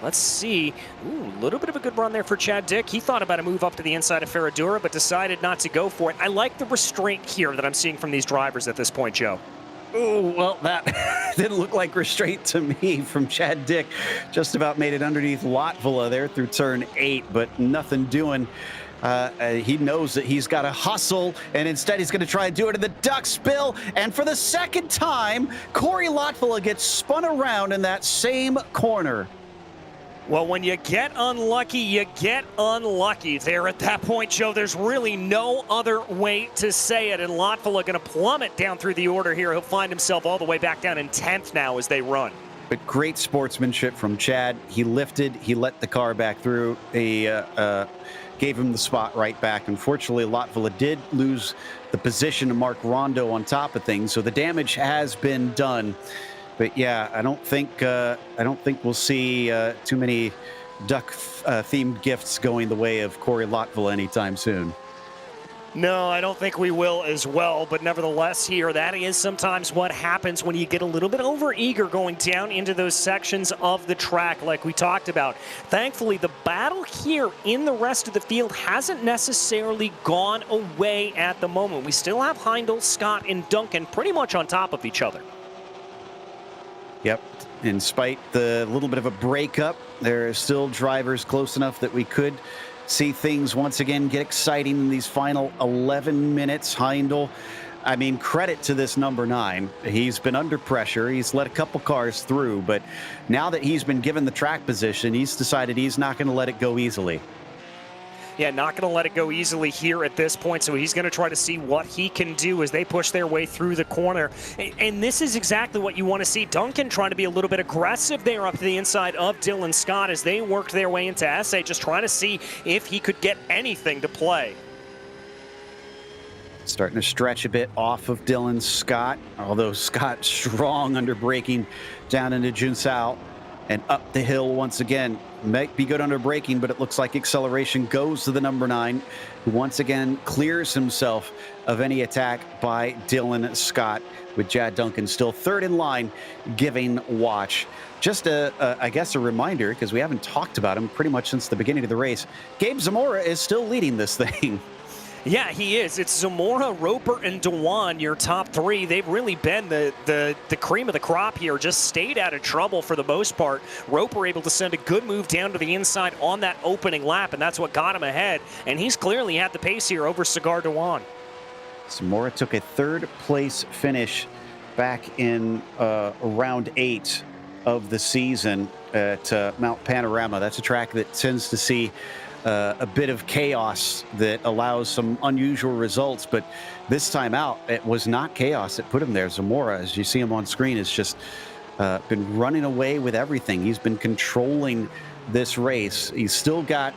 Speaker 2: Let's see. Ooh, a little bit of a good run there for Chad Dick. He thought about a move up to the inside of Ferradura, but decided not to go for it. I like the restraint here that I'm seeing from these drivers at this point, Joe.
Speaker 1: Oh, well, that didn't look like restraint to me from Chad Dick. Just about made it underneath Latvala there through turn 8, but nothing doing. He knows that he's got to hustle, and instead he's going to try and do it in the duck spill. And for the second time, Corey Latvala gets spun around in that same corner.
Speaker 2: Well, when you get unlucky, you get unlucky there at that point, Joe. There's really no other way to say it. And Latvala going to plummet down through the order here. He'll find himself all the way back down in 10th now as they run.
Speaker 1: But great sportsmanship from Chad. He lifted, he let the car back through. He gave him the spot right back. Unfortunately, Latvala did lose the position to Mark Rondo on top of things, so the damage has been done. But yeah, I don't think we'll see too many duck-themed gifts going the way of Corey Latvala anytime soon.
Speaker 2: No, I don't think we will as well, but nevertheless here, that is sometimes what happens when you get a little bit overeager going down into those sections of the track like we talked about. Thankfully, the battle here in the rest of the field hasn't necessarily gone away at the moment. We still have Heindel, Scott, and Duncan pretty much on top of each other.
Speaker 1: Yep, in spite the little bit of a breakup, there are still drivers close enough that we could see things once again get exciting in these final 11 minutes. Heindel, I mean, credit to this number 9. He's been under pressure. He's let a couple cars through, but now that he's been given the track position, he's decided he's not going to let it go easily.
Speaker 2: Yeah, not going to let it go easily here at this point, so he's going to try to see what he can do as they push their way through the corner. And this is exactly what you want to see. Duncan trying to be a little bit aggressive there up to the inside of Dylan Scott as they worked their way into SA, just trying to see if he could get anything to play.
Speaker 1: Starting to stretch a bit off of Dylan Scott, although Scott strong under braking down into Junsao. And up the hill once again. Might be good under braking, but it looks like acceleration goes to the number 9, who once again clears himself of any attack by Dylan Scott, with Chad Duncan still third in line, giving watch. Just I guess a reminder, because we haven't talked about him pretty much since the beginning of the race, Gabe Zamora is still leading this thing.
Speaker 2: Yeah, he is. It's Zamora, Roper, and Dewan, your top three. They've really been the cream of the crop here. Just stayed out of trouble for the most part. Roper able to send a good move down to the inside on that opening lap, and that's what got him ahead. And he's clearly had the pace here over Cigar Dewan.
Speaker 1: Zamora took a third-place finish back in round 8 of the season at Mount Panorama. That's a track that tends to see a bit of chaos that allows some unusual results, but this time out, it was not chaos that put him there. Zamora, as you see him on screen, has just been running away with everything. He's been controlling this race. He's still got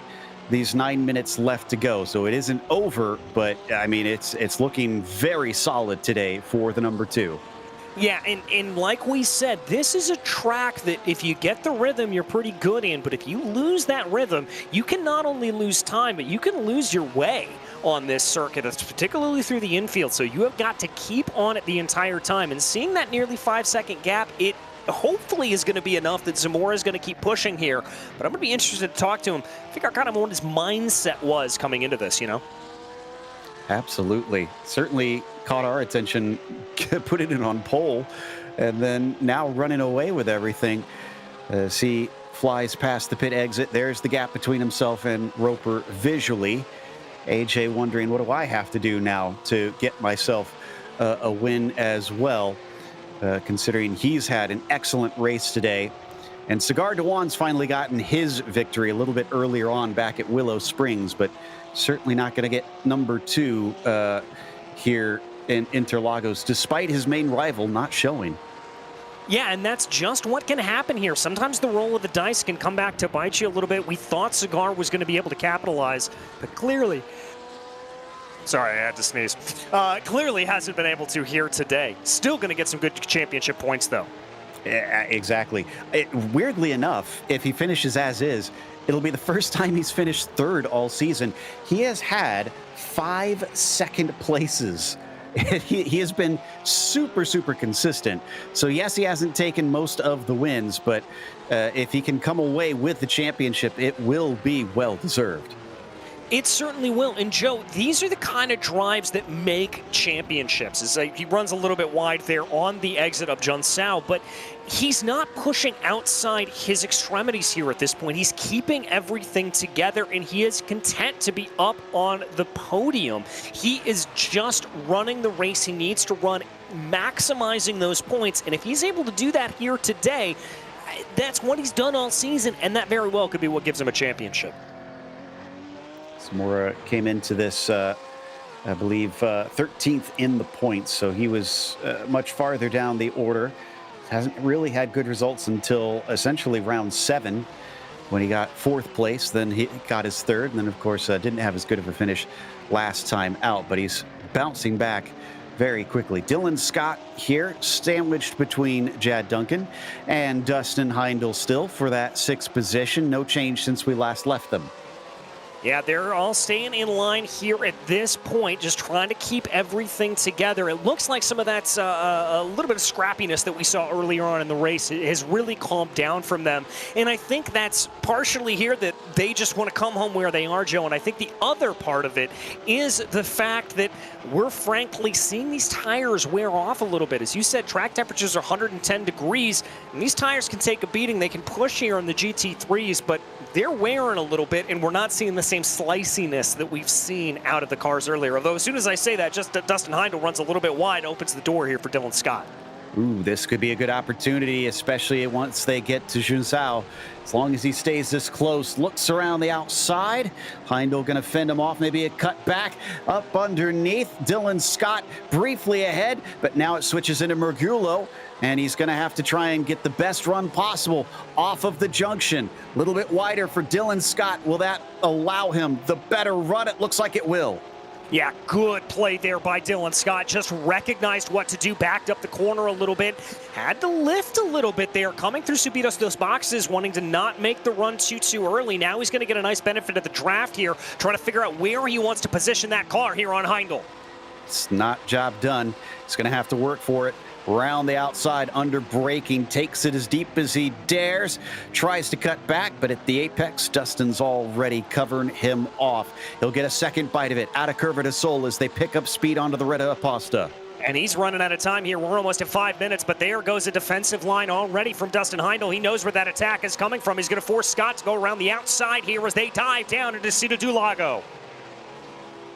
Speaker 1: these 9 minutes left to go, so it isn't over, but I mean, it's looking very solid today for the number 2.
Speaker 2: Yeah, and like we said, this is a track that if you get the rhythm, you're pretty good in. But if you lose that rhythm, you can not only lose time, but you can lose your way on this circuit, particularly through the infield. So you have got to keep on it the entire time. And seeing that nearly 5-second gap, it hopefully is going to be enough that Zamora is going to keep pushing here. But I'm going to be interested to talk to him, figure out kind of what his mindset was coming into this, you know?
Speaker 1: Absolutely. Certainly caught our attention, putting it on pole, and then now running away with everything as he flies past the pit exit. There's the gap between himself and Roper visually. AJ wondering, what do I have to do now to get myself a win as well, considering he's had an excellent race today. And Cigar Dewan's finally gotten his victory a little bit earlier on back at Willow Springs, but certainly not going to get number 2 here in Interlagos, despite his main rival not showing.
Speaker 2: Yeah, and that's just what can happen here. Sometimes the roll of the dice can come back to bite you a little bit. We thought Cigar was going to be able to capitalize, but clearly, sorry, I had to sneeze, clearly hasn't been able to here today. Still going to get some good championship points, though.
Speaker 1: Yeah, exactly. Weirdly enough, if he finishes as is, it'll be the first time he's finished third all season. He has had 5 second places. He has been super, super consistent. So yes, he hasn't taken most of the wins, but if he can come away with the championship, it will be well-deserved.
Speaker 2: It certainly will. And Joe, these are the kind of drives that make championships. He runs a little bit wide there on the exit of Junsao, but he's not pushing outside his extremities here at this point. He's keeping everything together, and he is content to be up on the podium. He is just running the race he needs to run, maximizing those points. And if he's able to do that here today, that's what he's done all season, and that very well could be what gives him a championship.
Speaker 1: Zamora came into this, I believe, 13th in the points, so he was much farther down the order. Hasn't really had good results until essentially round 7 when he got 4th place. Then he got his 3rd, and then, of course, didn't have as good of a finish last time out, but he's bouncing back very quickly. Dylan Scott here, sandwiched between Jad Duncan and Dustin Heindel still for that 6th position. No change since we last left them.
Speaker 2: Yeah, they're all staying in line here at this point, just trying to keep everything together. It looks like some of that's a little bit of scrappiness that we saw earlier on in the race has really calmed down from them. And I think that's partially here that they just want to come home where they are, Joe. And I think the other part of it is the fact that we're frankly seeing these tires wear off a little bit. As you said, track temperatures are 110 degrees, and these tires can take a beating. They can push here in the GT3s, but they're wearing a little bit, and we're not seeing the same sliciness that we've seen out of the cars earlier. Although as soon as I say that, just Dustin Heindel runs a little bit wide, opens the door here for Dylan Scott.
Speaker 1: Ooh, this could be a good opportunity, especially once they get to Junsao. As long as he stays this close, looks around the outside. Heindel going to fend him off, maybe a cut back up underneath. Dylan Scott briefly ahead, but now it switches into Mergulo, and he's going to have to try and get the best run possible off of the junction. A little bit wider for Dylan Scott. Will that allow him the better run? It looks like it will.
Speaker 2: Yeah, good play there by Dylan Scott. Just recognized what to do, backed up the corner a little bit. Had to lift a little bit there, coming through Subidos dos Boxes, wanting to not make the run too early. Now he's going to get a nice benefit of the draft here, trying to figure out where he wants to position that car here on Heindel.
Speaker 1: It's not job done. He's going to have to work for it. Round the outside, under braking, takes it as deep as he dares, tries to cut back, but at the apex, Dustin's already covering him off. He'll get a second bite of it out of Curva de Sol as they pick up speed onto the Retta Aposta.
Speaker 2: And he's running out of time here. We're almost at 5 minutes, but there goes a defensive line already from Dustin Heindel. He knows where that attack is coming from. He's going to force Scott to go around the outside here as they dive down into Interlagos.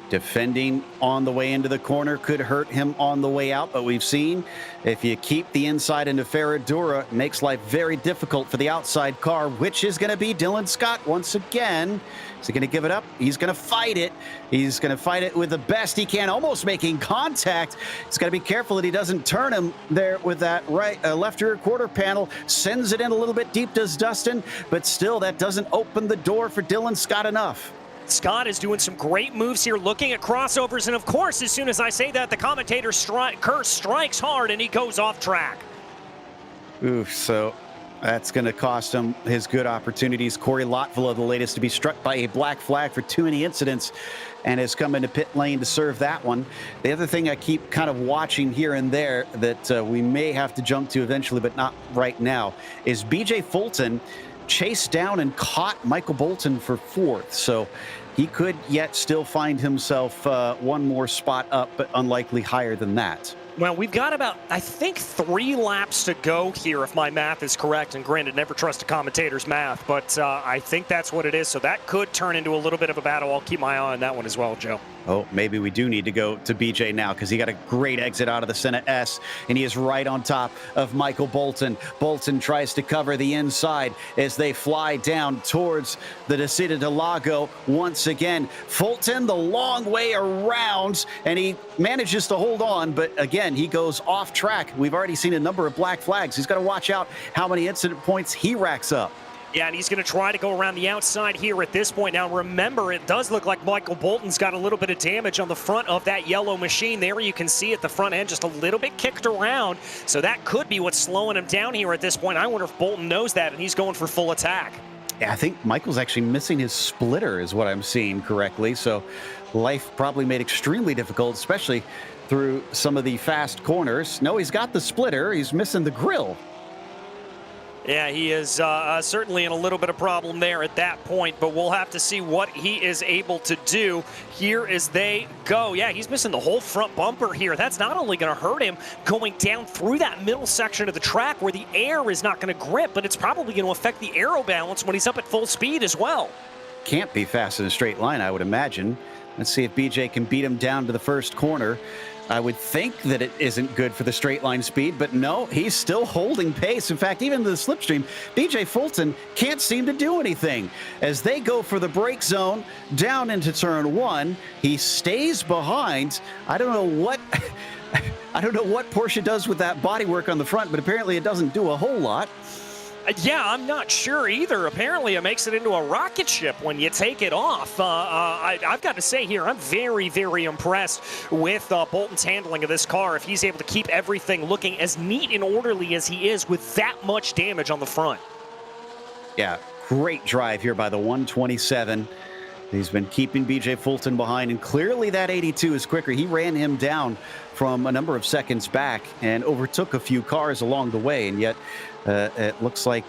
Speaker 1: Defending on the way into the corner could hurt him on the way out, but we've seen if you keep the inside into Ferradura, it makes life very difficult for the outside car, which is going to be Dylan Scott once again. Is he going to give it up? He's going to fight it. He's going to fight it with the best he can, almost making contact. He's got to be careful that he doesn't turn him there with that left rear quarter panel. Sends it in a little bit deep, does Dustin, but still that doesn't open the door for Dylan Scott enough.
Speaker 2: Scott is doing some great moves here, looking at crossovers, and of course, as soon as I say that, the commentator curse strikes hard, and he goes off track.
Speaker 1: Oof, so that's going to cost him his good opportunities. Corey Lotvilla, the latest to be struck by a black flag for too many incidents, and has come into pit lane to serve that one. The other thing I keep kind of watching here and there that we may have to jump to eventually, but not right now, is BJ Fulton chased down and caught Michael Bolton for 4th. So he could yet still find himself one more spot up, but unlikely higher than that.
Speaker 2: Well, we've got about, I think, 3 laps to go here, if my math is correct. And granted, never trust a commentator's math, but I think that's what it is. So that could turn into a little bit of a battle. I'll keep my eye on that one as well, Joe.
Speaker 1: Oh, maybe we do need to go to BJ now because he got a great exit out of the Senna S, and he is right on top of Michael Bolton. Bolton tries to cover the inside as they fly down towards the Descida del Lago once again. Fulton the long way around, and he manages to hold on, but again, he goes off track. We've already seen a number of black flags. He's got to watch out how many incident points he racks up.
Speaker 2: Yeah, and he's going to try to go around the outside here at this point. Now, remember, it does look like Michael Bolton's got a little bit of damage on the front of that yellow machine. There you can see at the front end just a little bit kicked around. So that could be what's slowing him down here at this point. I wonder if Bolton knows that, and he's going for full attack.
Speaker 1: Yeah, I think Michael's actually missing his splitter is what I'm seeing correctly. So life probably made extremely difficult, especially through some of the fast corners. No, he's got the splitter. He's missing the grill.
Speaker 2: Yeah, he is certainly in a little bit of problem there at that point, but we'll have to see what he is able to do here as they go. Yeah, he's missing the whole front bumper here. That's not only going to hurt him going down through that middle section of the track where the air is not going to grip, but it's probably going to affect the aero balance when he's up at full speed as well.
Speaker 1: Can't be fast in a straight line, I would imagine. Let's see if BJ can beat him down to the first corner. I would think that it isn't good for the straight line speed, but no, he's still holding pace. In fact, even to the slipstream, BJ Fulton can't seem to do anything. As they go for the brake zone down into turn 1, he stays behind. I don't know what Porsche does with that bodywork on the front, but apparently it doesn't do a whole lot.
Speaker 2: Yeah, I'm not sure either. Apparently, it makes it into a rocket ship when you take it off. I've got to say here, I'm very, very impressed with Bolton's handling of this car. If he's able to keep everything looking as neat and orderly as he is with that much damage on the front.
Speaker 1: Yeah, great drive here by the 127. He's been keeping BJ Fulton behind, and clearly that 82 is quicker. He ran him down from a number of seconds back and overtook a few cars along the way, and yet it looks like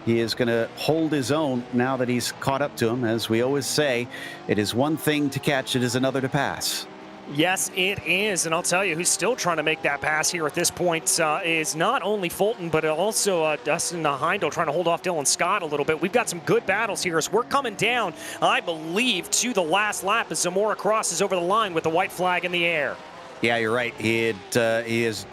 Speaker 1: he is going to hold his own now that he's caught up to him. As we always say, it is one thing to catch, it is another to pass.
Speaker 2: Yes, it is, and I'll tell you who's still trying to make that pass here at this point is not only Fulton, but also Dustin Heindel trying to hold off Dylan Scott a little bit. We've got some good battles here as we're coming down, I believe, to the last lap as Zamora crosses over the line with the white flag in the air.
Speaker 1: Yeah, you're right. He is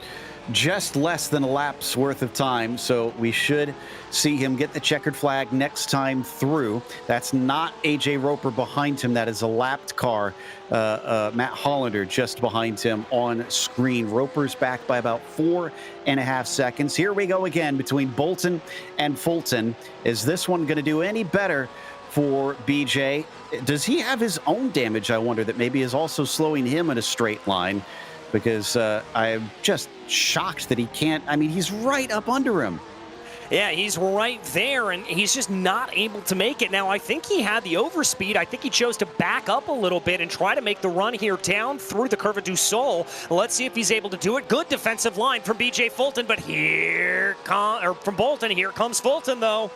Speaker 1: just less than a lap's worth of time, so we should see him get the checkered flag next time through. That's not AJ Roper behind him. That is a lapped car. Matt Hollander just behind him on screen. Roper's back by about 4.5 seconds. Here we go again between Bolton and Fulton. Is this one going to do any better for BJ? Does he have his own damage, I wonder, that maybe is also slowing him in a straight line? Because I am just shocked that he can't. I mean, he's right up under him.
Speaker 2: Yeah, he's right there, and he's just not able to make it. Now, I think he had the overspeed. I think he chose to back up a little bit and try to make the run here down through the Curva du Sol. Let's see if he's able to do it. Good defensive line from BJ Fulton, but from Bolton, here comes Fulton, though.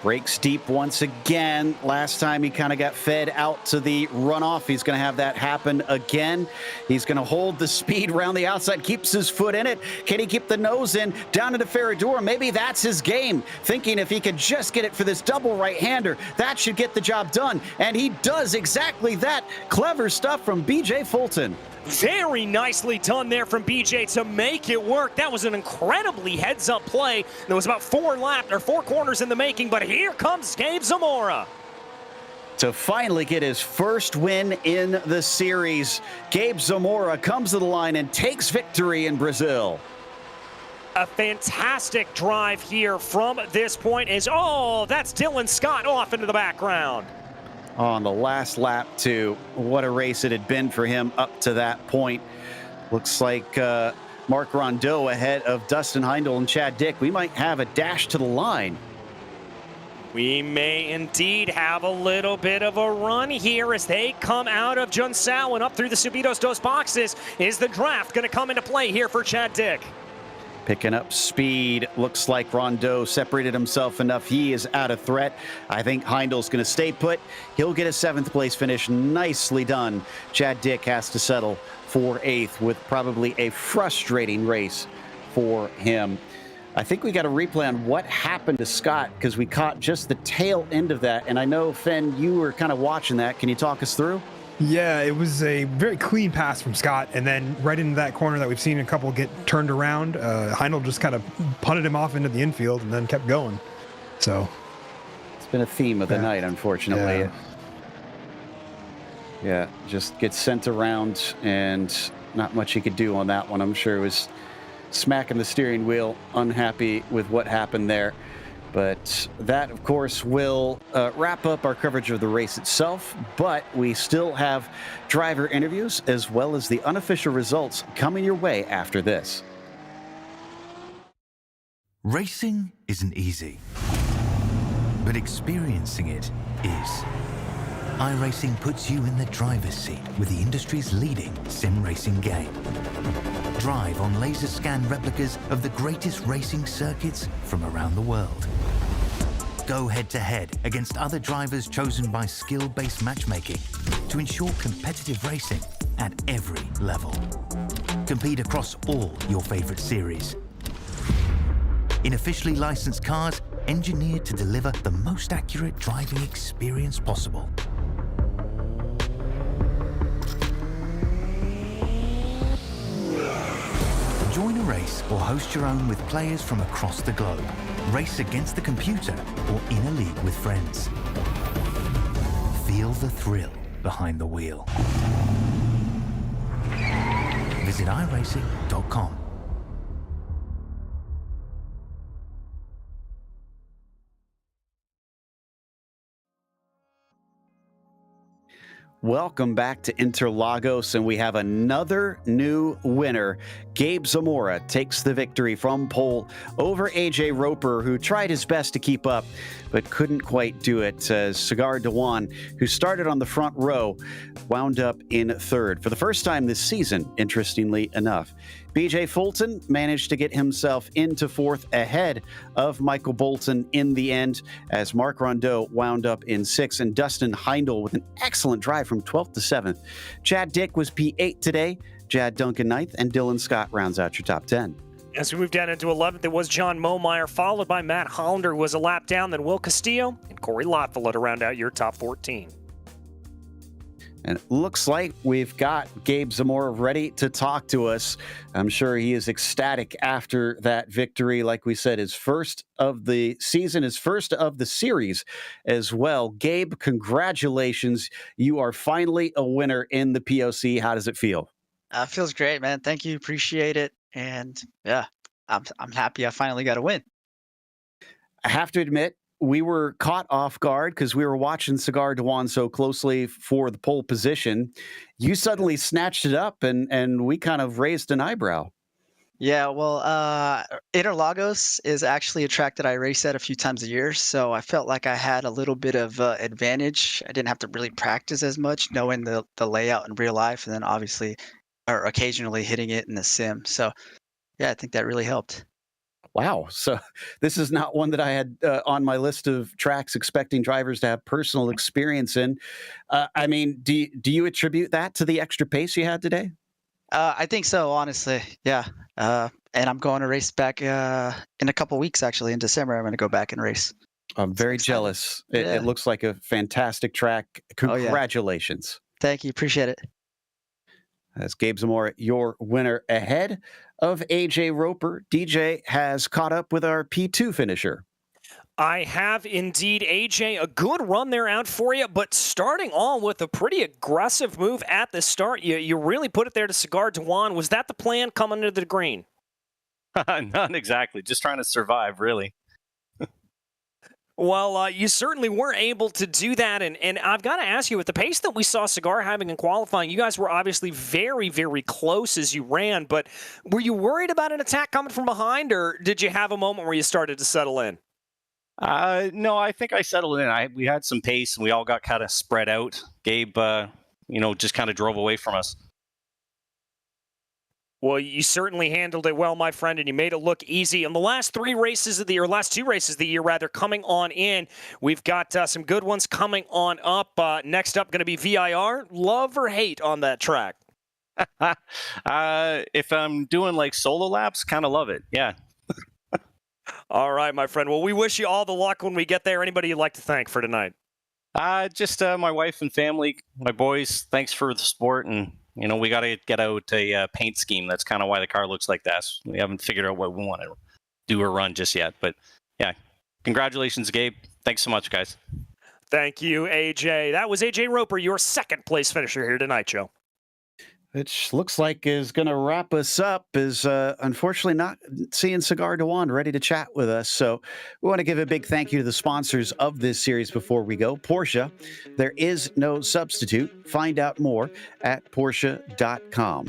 Speaker 1: Breaks deep once again. Last time he kind of got fed out to the runoff. He's going to have that happen again. He's going to hold the speed around the outside, keeps his foot in it. Can he keep the nose in down into Ferradura? Maybe that's his game. Thinking if he could just get it for this double right-hander, that should get the job done. And he does exactly that. Clever stuff from BJ Fulton.
Speaker 2: Very nicely done there from BJ to make it work. That was an incredibly heads-up play. There was about 4 corners in the making, but here comes Gabe Zamora.
Speaker 1: To finally get his first win in the series, Gabe Zamora comes to the line and takes victory in Brazil.
Speaker 2: A fantastic drive here from this point is, that's Dylan Scott off into the background.
Speaker 1: On the last lap, too. What a race it had been for him up to that point. Looks like Mark Rondeau ahead of Dustin Heindel and Chad Dick. We might have a dash to the line.
Speaker 2: We may indeed have a little bit of a run here as they come out of Junsao and up through the Subidos dos Boxes. Is the draft going to come into play here for Chad Dick?
Speaker 1: Picking up speed. Looks like Rondeau separated himself enough. He is out of threat. I think Heindel's going to stay put. He'll get a 7th place finish. Nicely done. Chad Dick has to settle for 8th with probably a frustrating race for him. I think we got a replay on what happened to Scott because we caught just the tail end of that. And I know, Fenn, you were kind of watching that. Can you talk us through?
Speaker 3: Yeah, it was a very clean pass from Scott, and then right into that corner that we've seen a couple get turned around, Heindel just kind of punted him off into the infield and then kept going. So
Speaker 1: it's been a theme of the night, unfortunately. Yeah, just gets sent around, and not much he could do on that one. I'm sure it was smacking the steering wheel, unhappy with what happened there. But that, of course, will wrap up our coverage of the race itself. But we still have driver interviews as well as the unofficial results coming your way after this.
Speaker 4: Racing isn't easy, but experiencing it is. iRacing puts you in the driver's seat with the industry's leading sim racing game. Drive on laser scan replicas of the greatest racing circuits from around the world. Go head-to-head against other drivers chosen by skill-based matchmaking to ensure competitive racing at every level. Compete across all your favorite series. In officially licensed cars, engineered to deliver the most accurate driving experience possible. Join a race or host your own with players from across the globe. Race against the computer or in a league with friends. Feel the thrill behind the wheel. Visit iRacing.com.
Speaker 1: Welcome back to Interlagos, and we have another new winner. Gabe Zamora takes the victory from pole over AJ Roper, who tried his best to keep up, but couldn't quite do it. Cigar Dewan, who started on the front row, wound up in 3rd for the first time this season, interestingly enough. BJ Fulton managed to get himself into 4th ahead of Michael Bolton in the end, as Mark Rondeau wound up in 6th, and Dustin Heindel with an excellent drive from 12th to 7th. Chad Dick was P8 today, Jad Duncan 9th, and Dylan Scott rounds out your top 10.
Speaker 2: As we move down into 11th, it was John Momeyer, followed by Matt Hollander, who was a lap down, then Will Castillo and Corey Lotfula to round out your top 14.
Speaker 1: And it looks like we've got Gabe Zamora ready to talk to us. I'm sure he is ecstatic after that victory. Like we said, his first of the season, his first of the series as well. Gabe, congratulations. You are finally a winner in the POC. How does it feel?
Speaker 5: Feels great, man. Thank you. Appreciate it. And yeah, I'm happy I finally got a win.
Speaker 1: I have to admit, we were caught off guard because we were watching Cigar Dewan so closely for the pole position. You suddenly snatched it up, and we kind of raised an eyebrow.
Speaker 5: Yeah, well, Interlagos is actually a track that I race at a few times a year, so I felt like I had a little bit of advantage. I didn't have to really practice as much, knowing the layout in real life, and then obviously, or occasionally hitting it in the sim. So yeah, I think that really helped.
Speaker 1: Wow. So this is not one that I had on my list of tracks expecting drivers to have personal experience in. I mean, do you attribute that to the extra pace you had today?
Speaker 5: I think so, honestly. Yeah. And I'm going to race back in a couple weeks, actually, in December. I'm going to go back and race.
Speaker 1: I'm
Speaker 5: So
Speaker 1: very
Speaker 5: excited.
Speaker 1: jealous. It
Speaker 5: Yeah.
Speaker 1: looks like a fantastic track.
Speaker 5: Oh, yeah.
Speaker 1: Congratulations.
Speaker 5: Thank you. Appreciate it.
Speaker 1: As Gabe Zamora, your winner ahead of AJ Roper. DJ has caught up with our P2 finisher.
Speaker 2: I have indeed, AJ. A good run there out for you, but starting all with a pretty aggressive move at the start. You really put it there to Cigar Dewan. Was that the plan coming to the green?
Speaker 6: Not exactly. Just trying to survive, really.
Speaker 2: Well, you certainly were able to do that, and I've got to ask you, at the pace that we saw Cigar having in qualifying, you guys were obviously very, very close as you ran, but were you worried about an attack coming from behind, or did you have a moment where you started to settle in?
Speaker 6: No, I think I settled in. We had some pace, and we all got kind of spread out. Gabe, just kind of drove away from us.
Speaker 2: Well, you certainly handled it well, my friend, and you made it look easy. In the last two races of the year, rather, coming on in, we've got some good ones coming on up. Next up, going to be VIR. Love or hate on that track?
Speaker 6: If I'm doing like solo laps, kind of love it. Yeah.
Speaker 2: All right, my friend. Well, we wish you all the luck when we get there. Anybody you'd like to thank for tonight?
Speaker 6: Just my wife and family, my boys. Thanks for the support, and we got to get out a paint scheme. That's kind of why the car looks like that. We haven't figured out what we want to do or run just yet. But yeah, congratulations, Gabe. Thanks so much, guys.
Speaker 2: Thank you, AJ. That was AJ Roper, your second place finisher here tonight, Joe.
Speaker 1: Which looks like is going to wrap us up, is unfortunately not seeing Cigar Dewan ready to chat with us. So we want to give a big thank you to the sponsors of this series before we go. Porsche, there is no substitute. Find out more at Porsche.com.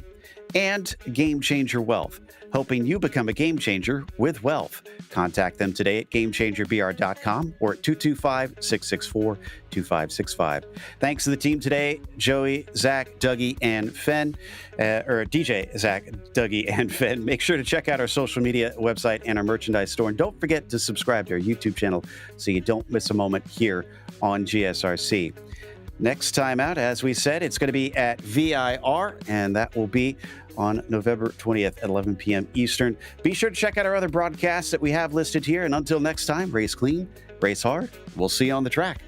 Speaker 1: And Game Changer Wealth, helping you become a game changer with wealth. Contact them today at GameChangerBR.com or at 225-664-2565. Thanks to the team today, Joey, Zach, Dougie, and Fenn, or DJ, Zach, Dougie, and Fenn. Make sure to check out our social media website and our merchandise store. And don't forget to subscribe to our YouTube channel so you don't miss a moment here on GSRC. Next time out, as we said, it's going to be at VIR, and that will be on November 20th at 11 p.m. Eastern. Be sure to check out our other broadcasts that we have listed here. And until next time, race clean, race hard. We'll see you on the track.